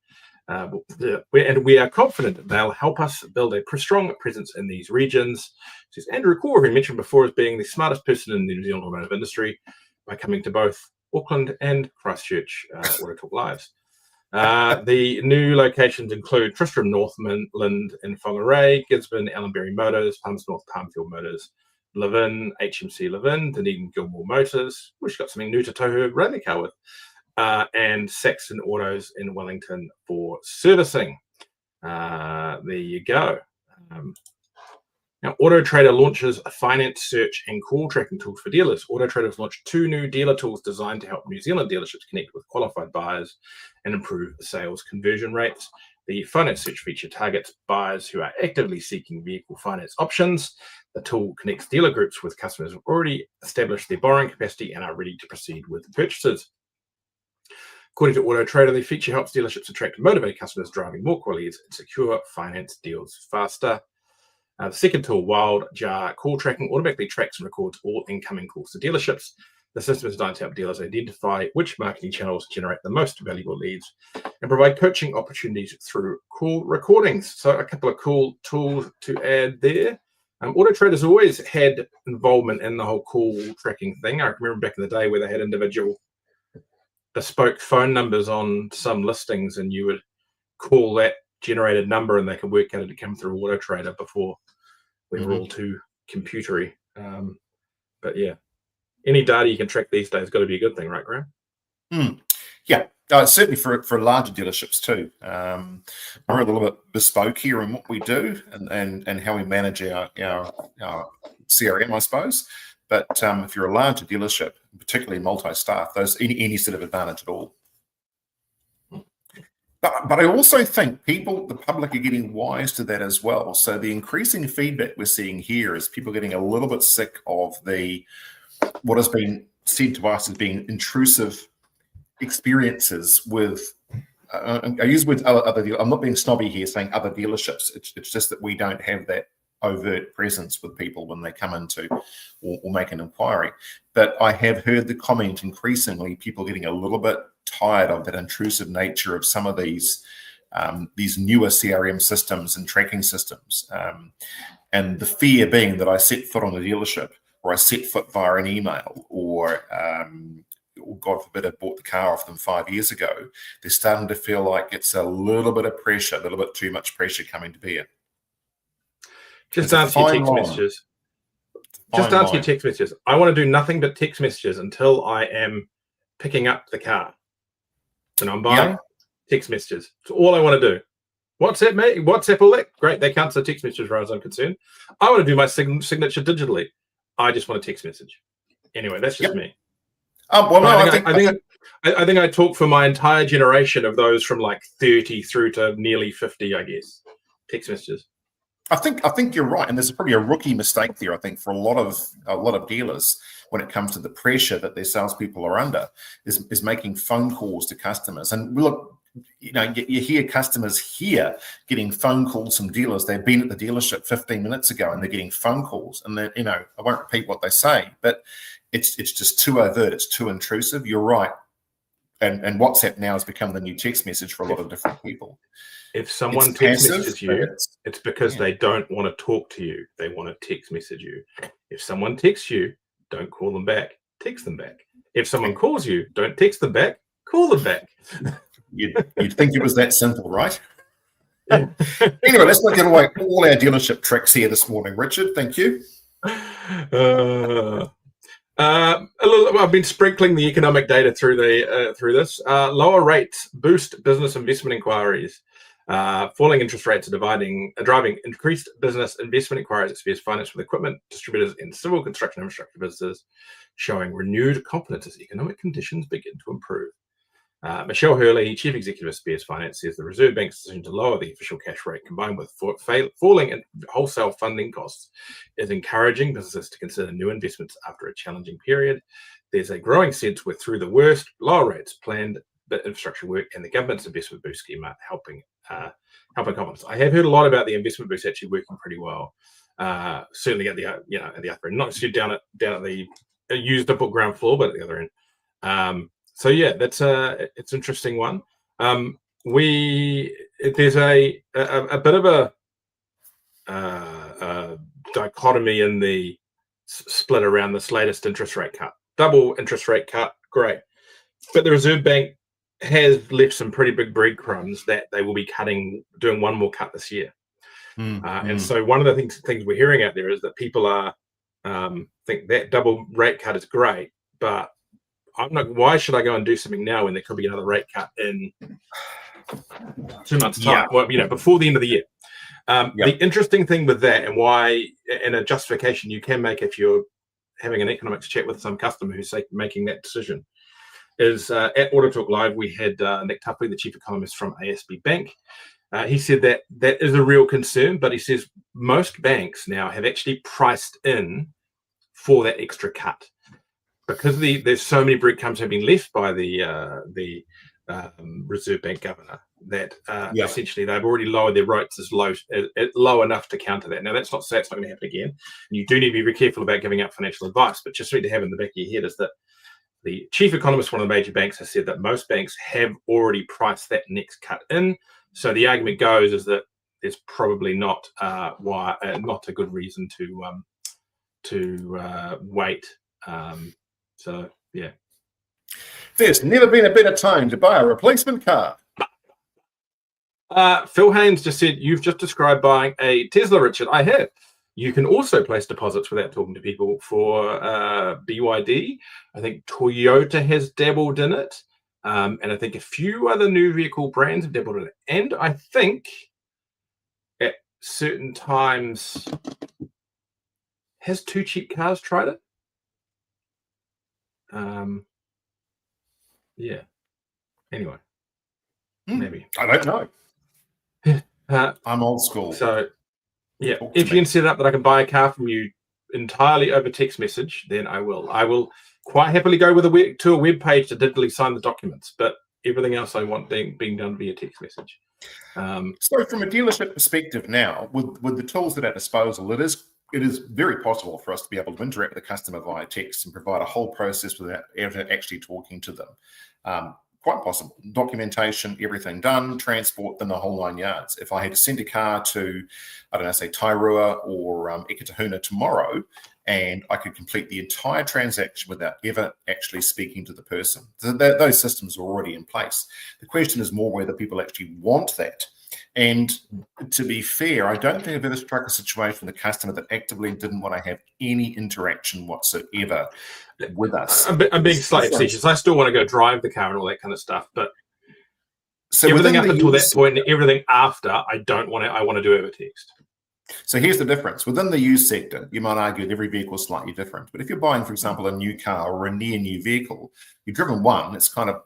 We are confident that they'll help us build a strong presence in these regions. This is Andrew Core, who mentioned before as being the smartest person in the New Zealand automotive industry by coming to both Auckland and Christchurch AutoTalk Lives. The new locations include Tristram, Northland and Whangarei, Gisborne, Ellenberry Motors, Palmerston North, Palmfield Motors, Levin, HMC Levin, Dunedin Gilmore Motors, which got something new to tow her rally car with, and Saxon Autos in Wellington for servicing. There you go. Now, AutoTrader launches a finance search and call tracking tools for dealers. AutoTrader has launched 2 new dealer tools designed to help New Zealand dealerships connect with qualified buyers and improve sales conversion rates. The finance search feature targets buyers who are actively seeking vehicle finance options. The tool connects dealer groups with customers who have already established their borrowing capacity and are ready to proceed with purchases. According to AutoTrader, the feature helps dealerships attract and motivate customers, driving more quality and secure finance deals faster. The second tool, Wild Jar Call Tracking, automatically tracks and records all incoming calls to dealerships. The system is designed to help dealers identify which marketing channels generate the most valuable leads and provide coaching opportunities through call recordings. So a couple of cool tools to add there. AutoTrader's always had involvement in the whole call tracking thing. I remember back in the day where they had individual bespoke phone numbers on some listings, and you would call that generated number and they could work out it to come through AutoTrader before we were all too computery. But yeah, any data you can track these days has got to be a good thing, right, Graham? Yeah, certainly for larger dealerships too. We're a little bit bespoke here in what we do and how we manage our CRM, I suppose. But if you're a larger dealership, particularly multi-staff, there's any sort of advantage at all. But I also think the public are getting wise to that as well. So the increasing feedback we're seeing here is people getting a little bit sick of what has been said to us as being intrusive experiences with, I use with other dealers. I'm not being snobby here saying other dealerships. It's just that we don't have that overt presence with people when they come into or make an inquiry. But I have heard the comment increasingly, people getting a little bit tired of that intrusive nature of some of these newer CRM systems and tracking systems. And the fear being that I set foot on a dealership, or I set foot via an email, or God forbid I bought the car off them 5 years ago, they're starting to feel like it's a little bit of pressure, a little bit too much pressure coming to bear. Just answer your text messages. I want to do nothing but text messages until I am picking up the car. And I'm buying text messages. It's all I want to do. WhatsApp, mate. WhatsApp, all that. Great. They can't say text messages as far as I'm concerned. I want to do my signature digitally. I just want a text message. Anyway, that's just me. I think I talk for my entire generation of those from like 30 through to nearly 50, I guess. Text messages. I think you're right, and there's probably a rookie mistake there. I think for a lot of dealers, when it comes to the pressure that their salespeople are under, is making phone calls to customers. And look, you hear customers here getting phone calls from dealers. They've been at the dealership 15 minutes ago, and they're getting phone calls. And I won't repeat what they say, but it's just too overt. It's too intrusive. You're right, and WhatsApp now has become the new text message for a lot of different people. If someone text messages you, it's because they don't want to talk to you. They want to text message you. If someone texts you, don't call them back. Text them back. If someone calls you, don't text them back. Call them back. You'd think it was that simple, right? Anyway, let's not give away all our dealership tricks here this morning, Richard. Thank you. I've been sprinkling the economic data through this. Lower rates boost business investment inquiries. Falling interest rates are driving increased business investment inquiries at SPS Finance, with equipment distributors and civil construction infrastructure businesses showing renewed confidence as economic conditions begin to improve. Michelle Hurley, Chief Executive of SPS Finance, says the Reserve Bank's decision to lower the official cash rate combined with falling wholesale funding costs is encouraging businesses to consider new investments after a challenging period. There's a growing sense we're through the worst. Lower rates, planned infrastructure work, and the government's investment boost scheme are helping confidence. I have heard a lot about the investment boost actually working pretty well. Certainly at the at the upper end, not just down at the used up ground floor, but at the other end. So yeah, it's an interesting one. There's a bit of a dichotomy in the split around this latest interest rate cut. Double interest rate cut, great, but the Reserve Bank has left some pretty big breadcrumbs that they will be doing one more cut this year. And so one of the things we're hearing out there is that people are think that double rate cut is great, but why should I go and do something now when there could be another rate cut in 2 months' time? Well, before the end of the year. The interesting thing with that, and why, and a justification you can make if you're having an economics chat with some customer who's making that decision, is at AutoTalk Live, we had Nick Tupley, the chief economist from ASB Bank. He said that is a real concern, but he says most banks now have actually priced in for that extra cut because there's so many breadcrumbs have been left by the Reserve Bank governor, that Yeah. essentially they've already lowered their rates low enough to counter that. Now, that's not to say it's not going to happen again. And you do need to be very careful about giving out financial advice, but just need to have in the back of your head is that the chief economist for one of the major banks has said that most banks have already priced that next cut in. So the argument goes is that there's probably not not a good reason to wait. So yeah. There's never been a better time to buy a replacement car. Phil Haynes just said, you've just described buying a Tesla, Richard. I have. You can also place deposits without talking to people for BYD. I think Toyota has dabbled in it. And I think a few other new vehicle brands have dabbled in it. And I think at certain times, has Too Cheap Cars tried it? Yeah. Anyway, maybe. I don't know. I'm old school. So, yeah, if you can set it up that I can buy a car from you entirely over text message, then I will. I will quite happily go to a web page to digitally sign the documents, but everything else I want being done via text message. So, from a dealership perspective now, with the tools at our disposal, it is very possible for us to be able to interact with the customer via text and provide a whole process without ever actually talking to them. Quite possible. Documentation, everything done, transport, then the whole 9 yards. If I had to send a car to, I don't know, say Tairua or Eketahuna tomorrow, and I could complete the entire transaction without ever actually speaking to the person. Those systems are already in place. The question is more whether people actually want that. And to be fair, I don't think I've ever struck a situation with a customer that actively didn't want to have any interaction whatsoever with us. I'm being slightly facetious. I still want to go drive the car and all that kind of stuff, but so everything up until that point and everything after, I want to do over text. So here's the difference. Within the used sector, you might argue that every vehicle is slightly different. But if you're buying, for example, a new car or a near new vehicle, you've driven one, it's kind of,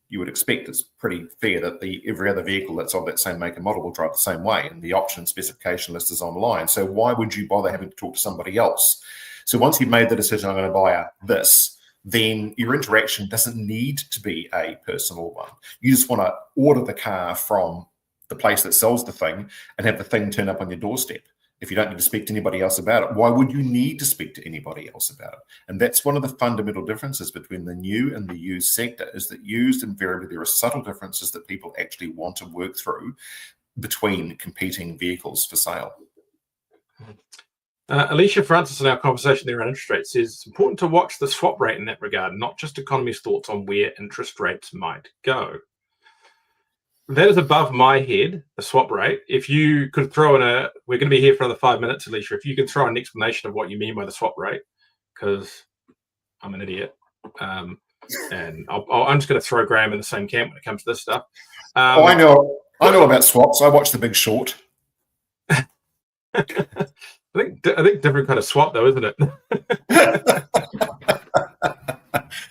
you would expect it's pretty fair that every other vehicle that's of that same make and model will drive the same way, and the option specification list is online. So why would you bother having to talk to somebody else? So once you've made the decision, I'm going to buy this, then your interaction doesn't need to be a personal one. You just want to order the car from the place that sells the thing and have the thing turn up on your doorstep. If you don't need to speak to anybody else about it, why would you need to speak to anybody else about it? And that's one of the fundamental differences between the new and the used sector, is that used, invariably there are subtle differences that people actually want to work through between competing vehicles for sale. Alicia Francis, in our conversation there on interest rates, says it's important to watch the swap rate in that regard, not just economist thoughts on where interest rates might go. That is above my head, the swap rate. If you could throw in we're going to be here for another 5 minutes, Alicia. If you could throw an explanation of what you mean by the swap rate, because I'm an idiot. And I'm just going to throw Graham in the same camp when it comes to this stuff. I know about swaps. I watch The Big Short. I think different kind of swap, though, isn't it?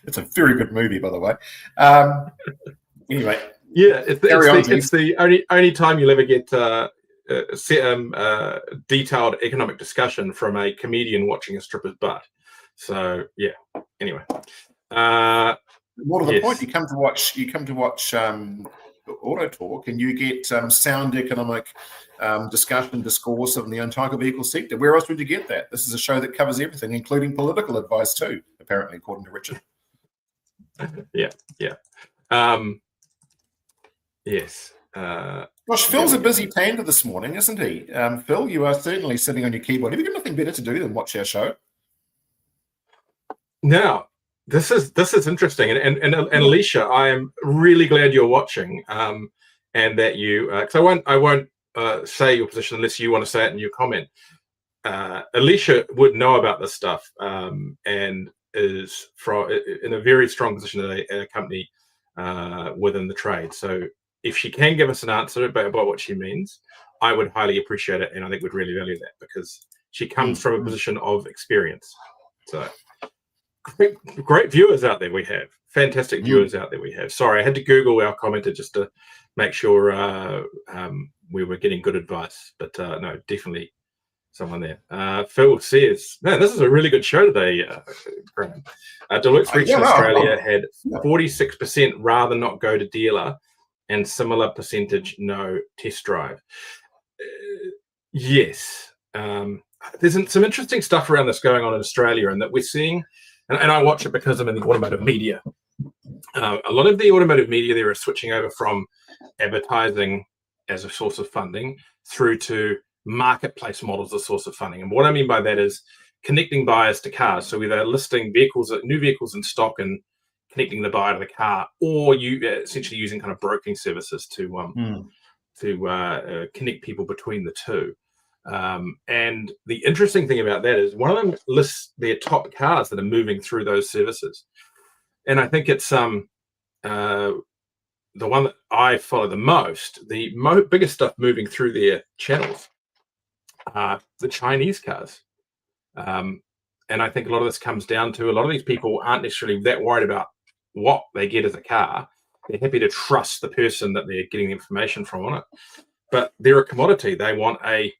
It's a very good movie, by the way. Anyway. Yeah, it's the only time you'll ever get detailed economic discussion from a comedian watching a stripper's butt. So yeah. Anyway, more to the point, you come to watch AutoTalk, and you get sound economic discussion, discourse of the entire vehicle sector. Where else would you get that? This is a show that covers everything, including political advice too, apparently, according to Richard. Yeah. Yes. Gosh, Phil's a busy panda this morning, isn't he? Phil, you are certainly sitting on your keyboard. Have you got nothing better to do than watch our show? Now, this is interesting, and Alicia, I am really glad you're watching, and that you, because I won't say your position unless you want to say it in your comment. Alicia would know about this stuff, and is in a very strong position at a company within the trade. So if she can give us an answer about what she means, I would highly appreciate it, and I think we'd really value that, because she comes from a position of experience. So great viewers out there we have. Fantastic viewers out there we have. Sorry, I had to Google our commenter just to make sure we were getting good advice. But no, definitely someone there. Phil says, man, this is a really good show today, Graham. Deluxe Reach in Australia had 46% rather not go to dealer and similar percentage no test drive. Yes. There's some interesting stuff around this going on in Australia, and that we're seeing, and I watch it because I'm in the automotive media. A lot of the automotive media there are switching over from advertising as a source of funding through to marketplace models as a source of funding. And what I mean by that is connecting buyers to cars. So either listing new vehicles in stock and connecting the buyer to the car, or you essentially using kind of broking services to connect people between the two. And the interesting thing about that is one of them lists their top cars that are moving through those services. And I think it's the one that I follow the most, the biggest stuff moving through their channels are the Chinese cars. And I think a lot of this comes down to a lot of these people aren't necessarily that worried about what they get as a car. They're happy to trust the person that they're getting the information from on it. But they're a commodity. They want a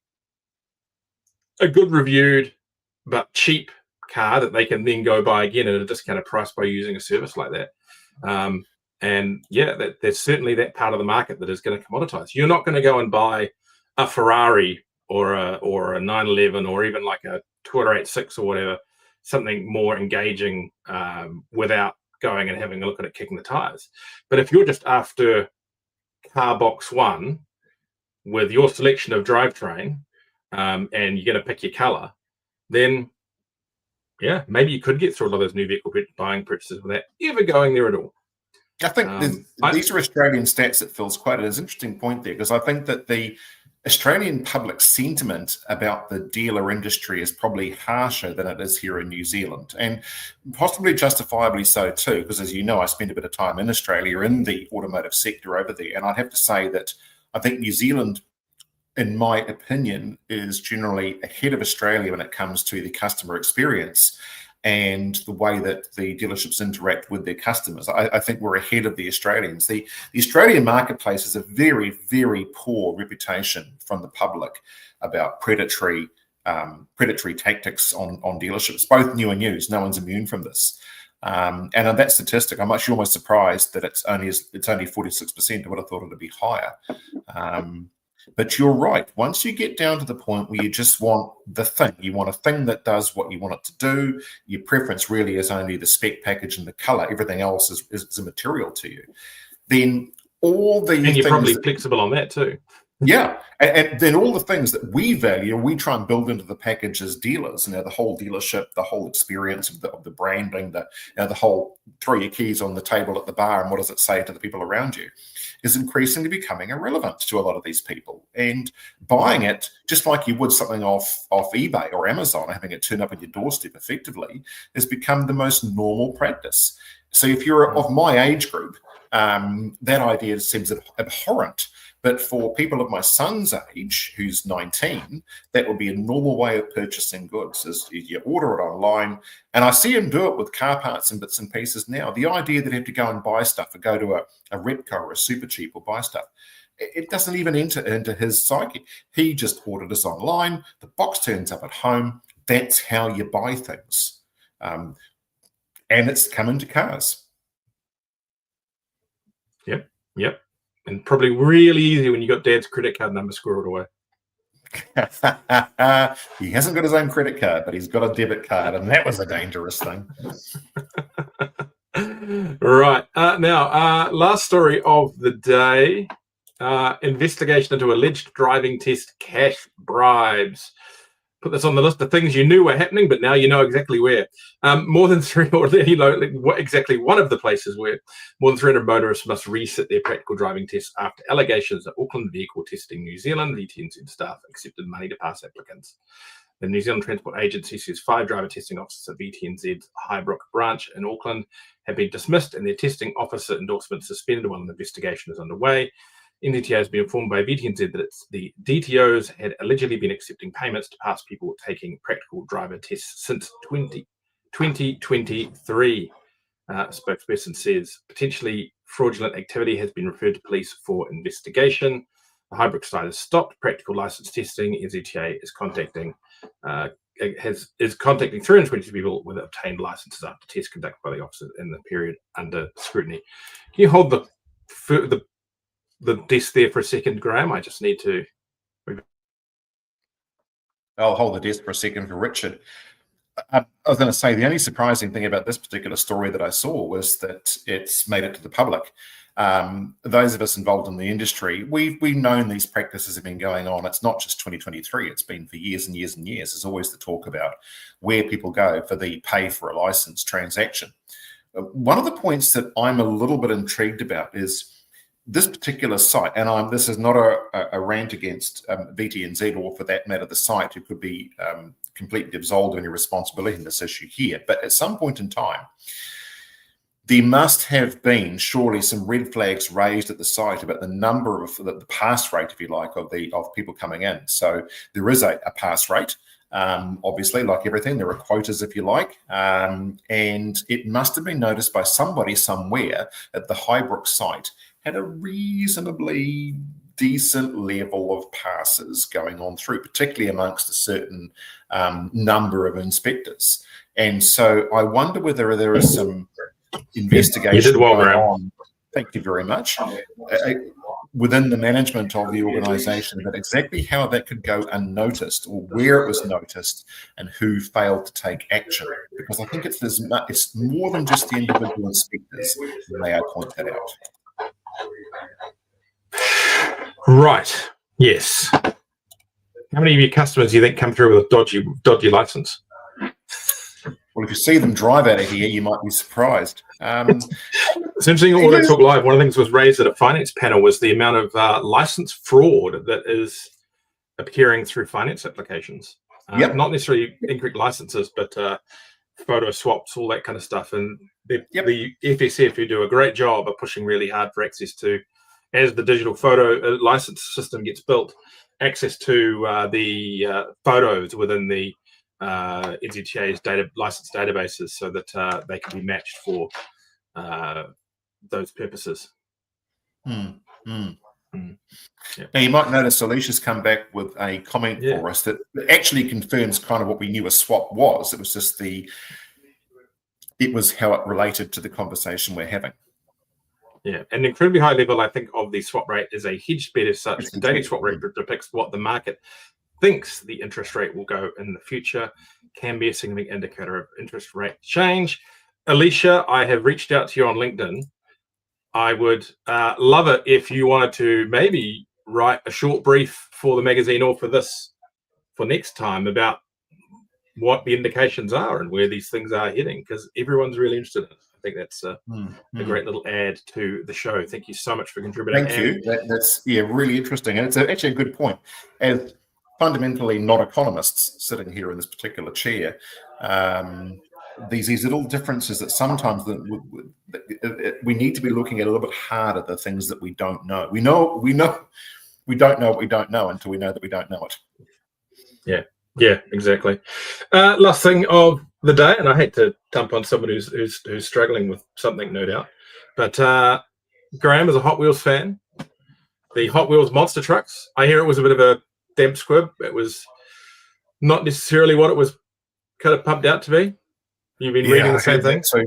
good reviewed but cheap car that they can then go buy again at a discounted price by using a service like that. And yeah, there's certainly that part of the market that is going to commoditize. You're not going to go and buy a Ferrari or a 911 or even like a Twitter 86 or whatever, something more engaging without going and having a look at it kicking the tires. But if you're just after car box one with your selection of drivetrain and you're going to pick your color, then yeah, maybe you could get through a lot of those new vehicle buying purchases without ever going there at all. I think these are Australian stats that Phil's quoted. There's an interesting point there, because I think that the Australian public sentiment about the dealer industry is probably harsher than it is here in New Zealand, and possibly justifiably so too, because as you know, I spent a bit of time in Australia in the automotive sector over there, and I'd have to say that I think New Zealand, in my opinion, is generally ahead of Australia when it comes to the customer experience and the way that the dealerships interact with their customers. I think we're ahead of the Australians. The Australian marketplace has a very, very poor reputation from the public about predatory tactics on dealerships, both new and used. No one's immune from this. And on that statistic, I'm actually almost surprised that it's only 46%. I would have thought it would be higher. But you're right. Once you get down to the point where you just want the thing, you want a thing that does what you want it to do, your preference really is only the spec package and the color, everything else is immaterial to you, then all the and you're probably flexible on that too. Yeah, and then all the things that we value, we try and build into the package as dealers. The whole dealership, the whole experience of the branding, the whole throw your keys on the table at the bar and what does it say to the people around you, is increasingly becoming irrelevant to a lot of these people. And buying it, just like you would something off eBay or Amazon, having it turn up at your doorstep effectively, has become the most normal practice. So if you're of my age group, that idea seems abhorrent. But for people of my son's age, who's 19, that would be a normal way of purchasing goods, is you order it online. And I see him do it with car parts and bits and pieces now. The idea that he have to go and buy stuff or go to a Repco or a Super Cheap or buy stuff, it doesn't even enter into his psyche. He just ordered this online. The box turns up at home. That's how you buy things. And it's come into cars. Yep. And probably really easy when you got Dad's credit card number squirreled away. He hasn't got his own credit card, but he's got a debit card, and that was a dangerous thing. Right. Now, last story of the day. Investigation into alleged driving test cash bribes. Put this on the list of things you knew were happening, but now you know exactly where. More than three, or exactly one of the places where more than 300 motorists must resit their practical driving tests after allegations that Auckland Vehicle Testing New Zealand, VTNZ staff, accepted money to pass applicants. The New Zealand Transport Agency says 5 driver testing officers at VTNZ's Highbrook branch in Auckland have been dismissed and their testing officer endorsement suspended while an investigation is underway. NZTA has been informed by VTNZ that the DTOs had allegedly been accepting payments to pass people taking practical driver tests since 2023. Spokesperson says potentially fraudulent activity has been referred to police for investigation. The Highbrook site has stopped practical license testing. NZTA is contacting 322 people with obtained licenses after tests conducted by the officer in the period under scrutiny. Can you hold the desk there for a second, Graham? I just need to. I'll hold the desk for a second for Richard. I was going to say, the only surprising thing about this particular story that I saw was that it's made it to the public. Those of us involved in the industry, we've known these practices have been going on. It's not just 2023. It's been for years and years and years. There's always the talk about where people go for the pay for a license transaction. One of the points that I'm a little bit intrigued about is this particular site, and this is not a rant against VTNZ, or for that matter, the site, who could be completely absolved of any responsibility in this issue here. But at some point in time, there must have been surely some red flags raised at the site about the number of the pass rate, if you like, of people coming in. So there is a pass rate. Obviously, like everything, there are quotas, if you like, and it must have been noticed by somebody somewhere at the Highbrook site had a reasonably decent level of passes going on through, particularly amongst a certain number of inspectors. And so I wonder whether there is some investigation going on. Thank you very much. Within the management of the organisation, but exactly how that could go unnoticed, or where it was noticed, and who failed to take action. Because I think it's more than just the individual inspectors, and may I point that out. Right. Yes. How many of your customers do you think come through with a dodgy license? Well, if you see them drive out of here, you might be surprised. It's interesting. AutoTalk Live, one of the things was raised at a finance panel was the amount of license fraud that is appearing through finance applications. Not necessarily incorrect licenses, but photo swaps, all that kind of stuff. And the FSF, who do a great job, are pushing really hard for access to, as the digital photo license system gets built, access to the photos within the NZTA's license databases, so that they can be matched for those purposes. Yeah. Now, you might notice Alicia's come back with a comment for us that actually confirms kind of what we knew a swap was. It was just it was how it related to the conversation we're having. Yeah, an incredibly high level, I think, of the swap rate is a hedged bet as such. The daily swap rate depicts what the market thinks the interest rate will go in the future, can be a significant indicator of interest rate change. Alicia, I have reached out to you on LinkedIn. I would love it if you wanted to maybe write a short brief for the magazine or for next time about what the indications are and where these things are heading, because everyone's really interested in it. I think that's a great little add to the show. Thank you so much for contributing. Thank you. That's really interesting. And it's actually a good point. As fundamentally not economists sitting here in this particular chair, these little differences that sometimes we need to be looking at a little bit harder, the things that we don't know. We don't know what we don't know until we know that we don't know it. Yeah, exactly. Last thing of the day, and I hate to dump on someone who's struggling with something, no doubt, but Graham is a Hot Wheels fan. The Hot Wheels monster trucks, I hear it was a bit of a damp squib. It was not necessarily what it was kind of pumped out to be. You've been reading the same thing? So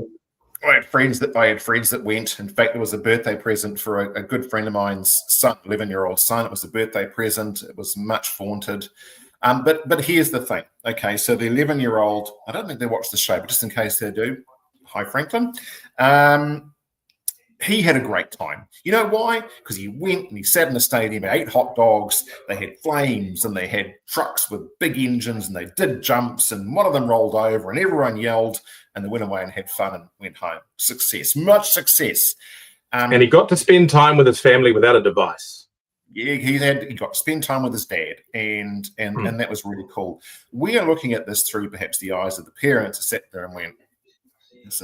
I had friends that went. In fact, it was a birthday present for a good friend of mine's son, 11-year-old son. It was a birthday present. It was much vaunted. But here's the thing. Okay, so the 11-year-old, I don't think they watch the show, but just in case they do, hi, Franklin. He had a great time. You know why? Because he went and he sat in the stadium, ate hot dogs, they had flames, and they had trucks with big engines, and they did jumps, and one of them rolled over, and everyone yelled, and they went away and had fun and went home. Success, much success. And he got to spend time with his family without a device. Yeah, he got to spend time with his dad, and that was really cool. We are looking at this through perhaps the eyes of the parents who sat there and went, Is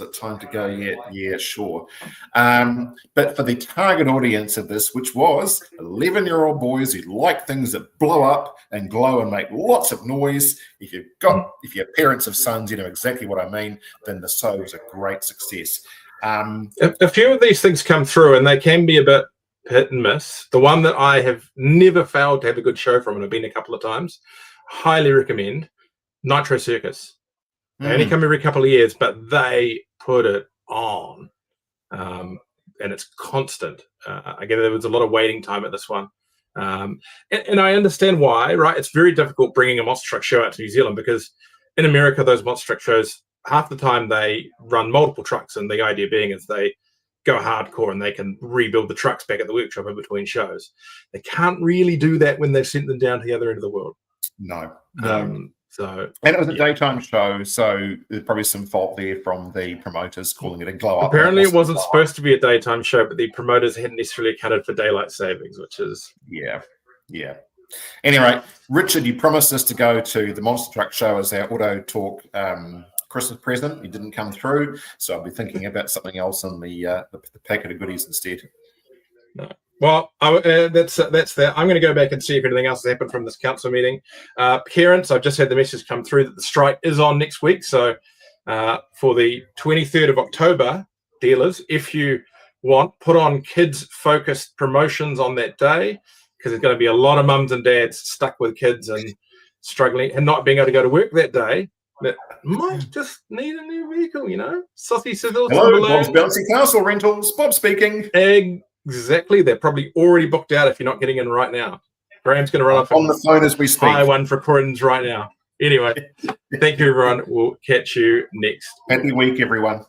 it time to go yet? Yeah, sure. But for the target audience of this, which was 11-year-old boys who like things that blow up and glow and make lots of noise, if you're parents of sons, you know exactly what I mean, then the show was a great success. A few of these things come through and they can be a bit hit and miss. The one that I have never failed to have a good show from, and I've been a couple of times, highly recommend, Nitro Circus. They only come every couple of years, but they put it on. And it's constant. Again, there was a lot of waiting time at this one. And I understand why, right? It's very difficult bringing a monster truck show out to New Zealand because in America, those monster truck shows, half the time they run multiple trucks. And the idea being is they go hardcore and they can rebuild the trucks back at the workshop in between shows. They can't really do that when they've sent them down to the other end of the world. No. So, and it was a daytime show, so there's probably some fault there from the promoters calling it a glow up. Apparently, it wasn't supposed to be a daytime show, but the promoters hadn't necessarily accounted for daylight savings, which is yeah. Anyway, Richard, you promised us to go to the Monster Truck Show as our AutoTalk Christmas present. You didn't come through, so I'll be thinking about something else in the packet of goodies instead. No. Well, that's that. I'm going to go back and see if anything else has happened from this council meeting. Parents, I've just had the message come through that the strike is on next week. So for the 23rd of October, dealers, if you want, put on kids-focused promotions on that day because there's going to be a lot of mums and dads stuck with kids and struggling and not being able to go to work that day that might just need a new vehicle, Saucy sizzles. Hello, Bob's Bouncy Castle Rentals. Bob speaking. Exactly. They're probably already booked out if you're not getting in right now. Graham's going to run off on the phone as we speak. High one for Corinne's right now. Anyway, thank you, everyone. We'll catch you next. Happy week, everyone.